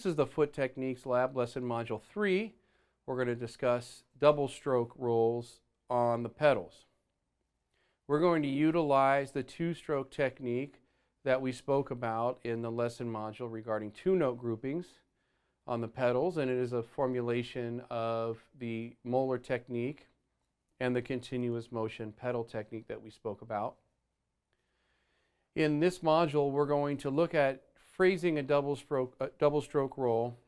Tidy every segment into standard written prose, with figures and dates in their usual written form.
This is the Foot Techniques Lab, Lesson Module 3. We're going to discuss double stroke rolls on the pedals. We're going to utilize the two-stroke technique that we spoke about in the lesson module regarding two-note groupings on the pedals, and it is a formulation of the molar technique and the continuous motion pedal technique that we spoke about. In this module, we're going to look at phrasing a double stroke roll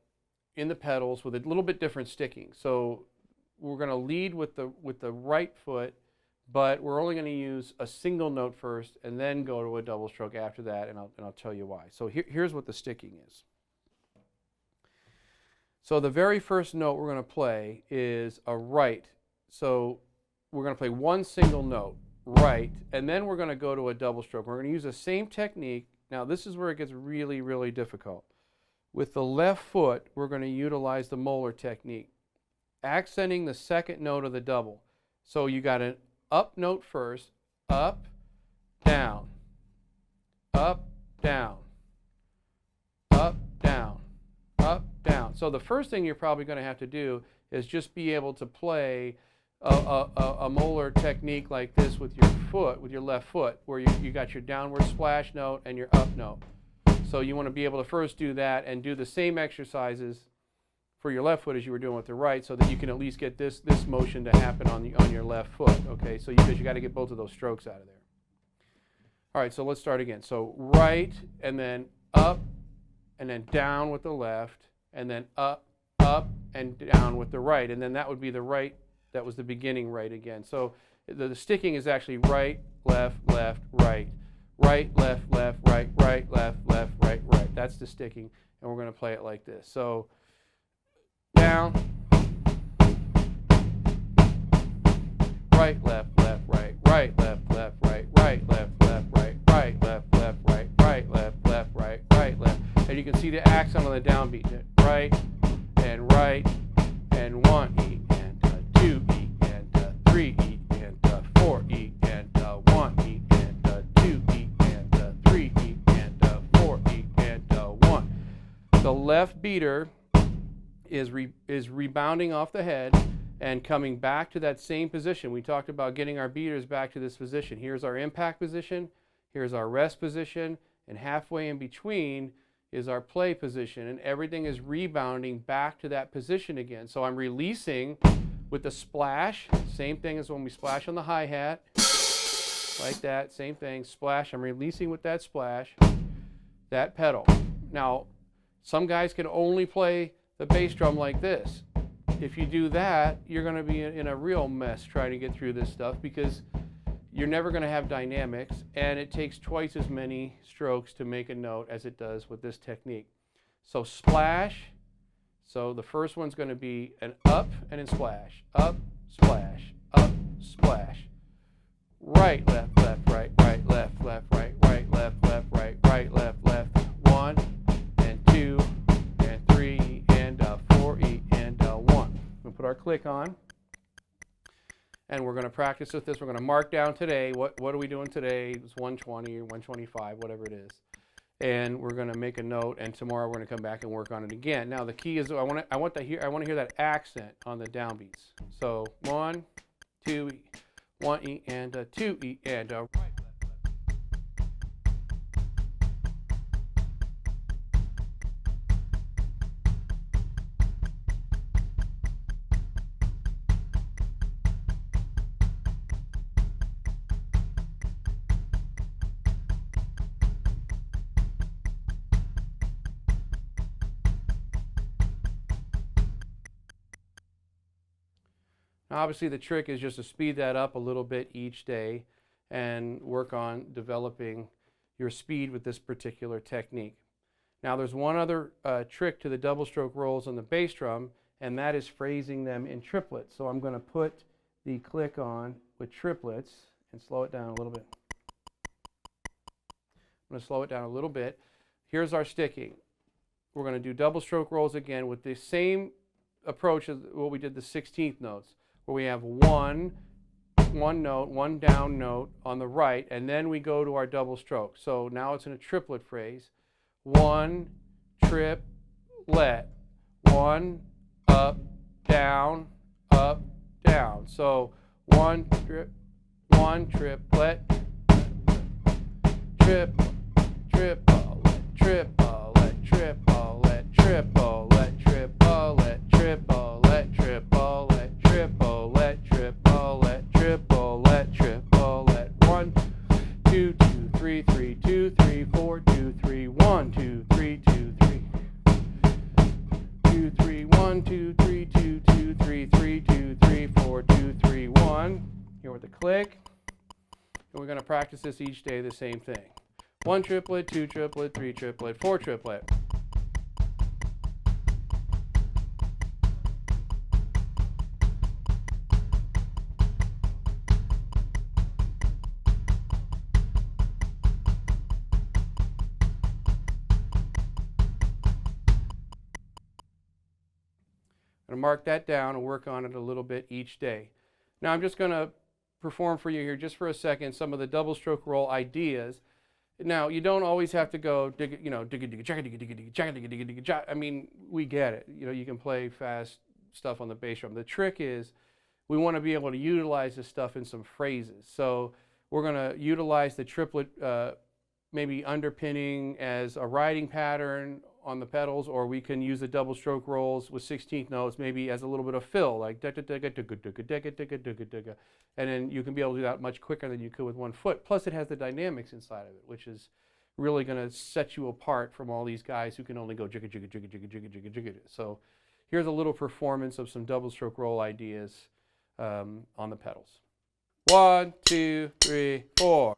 in the pedals with a little bit different sticking. So we're going to lead with the right foot, but we're only going to use a single note first and then go to a double stroke after that, and I'll tell you why. So here's what the sticking is. So the very first note we're going to play is a right. So we're going to play one single note, right, and then we're going to go to a double stroke. We're going to use the same technique. Now this is where it gets really, really difficult. With the left foot, we're going to utilize the molar technique, accenting the second note of the double. So you got an up note first, up, down, up, down, up, down, up, down. So the first thing you're probably going to have to do is just be able to play a molar technique like this with your foot, with your left foot, where you got your downward splash note and your up note. So you want to be able to first do that and do the same exercises for your left foot as you were doing with the right, so that you can at least get this motion to happen on your left foot. Okay, so because you got to get both of those strokes out of there. All right, so let's start again. So right, and then up, and then down with the left, and then up, and down with the right, and then that would be the right. That was the beginning right again. So the sticking is actually right, left, left, right. Right, left, left, right, right, left, left, right, right. That's the sticking, and we're going to play it like this. So down, right, left, left, right, right, left, left, right, right, left, left, right, right, left, left, right, right, left, left, right, right, left. And you can see the accent on the downbeat. Right, and 1 E, and 2 E, and 3 E, and 4 E, and 1 E, and 2 E, and 3 E, and 4 E, and 1. The left beater is rebounding off the head and coming back to that same position. We talked about getting our beaters back to this position. Here's our impact position, here's our rest position, and halfway in between is our play position, and everything is rebounding back to that position again. So I'm releasing with the splash, same thing as when we splash on the hi-hat, like that, same thing, splash. I'm releasing with that splash, that pedal. Now, some guys can only play the bass drum like this. If you do that, you're going to be in a real mess trying to get through this stuff, because you're never going to have dynamics, and it takes twice as many strokes to make a note as it does with this technique. So splash, so the first one's going to be an up and then splash, up, splash, up, splash. Right, left, left, right, right, left, left, right, right, left, left, right, right, left, left. 1 and 2 and 3 and 4 E and 1. We'll put our click on. And we're going to practice with this. We're going to mark down today. What are we doing today? It's 120 or 125, whatever it is. And we're going to make a note. And tomorrow we're going to come back and work on it again. Now the key is I want to hear that accent on the downbeats. So 1, 2 E, 1 E and 2 E and right. Obviously, the trick is just to speed that up a little bit each day and work on developing your speed with this particular technique. Now, there's one other trick to the double stroke rolls on the bass drum, and that is phrasing them in triplets. So I'm going to put the click on with triplets and slow it down a little bit. I'm going to slow it down a little bit. Here's our sticking. We're going to do double stroke rolls again with the same approach as what we did the 16th notes, where we have one note, one down note on the right, and then we go to our double stroke. So now it's in a triplet phrase. 1, trip, let. One, up, down, up, down. So one triplet, triplet, triplet, triplet, triplet, triplet, triplet, triplet, triplet, triplet, triplet, triplet, triplet. 1, 2, 2, 3, 3, 2, 3, 4, 2, 3, 1, 2, 3, 2, 3. 2, 3, 1, 2, 3, 2, 2, 3, 3, 2, 3, 4, 2, 3, 1. Here with the click. And we're going to practice this each day, the same thing. 1 triplet, 2 triplet, 3 triplet, 4 triplet. I'm going to mark that down and work on it a little bit each day. Now I'm just going to perform for you here just for a second some of the double stroke roll ideas. Now you don't always have to go dig, you know, I mean, we get it. You know, you can play fast stuff on the bass drum. The trick is we want to be able to utilize this stuff in some phrases. So we're going to utilize the triplet maybe underpinning as a riding pattern on the pedals, or we can use the double stroke rolls with 16th notes maybe as a little bit of fill, like and then you can be able to do that much quicker than you could with one foot. Plus it has the dynamics inside of it, which is really going to set you apart from all these guys who can only go jigga jigga jigga jigga jigga jigga jigga. So here's a little performance of some double stroke roll ideas on the pedals. 1, 2, 3, 4.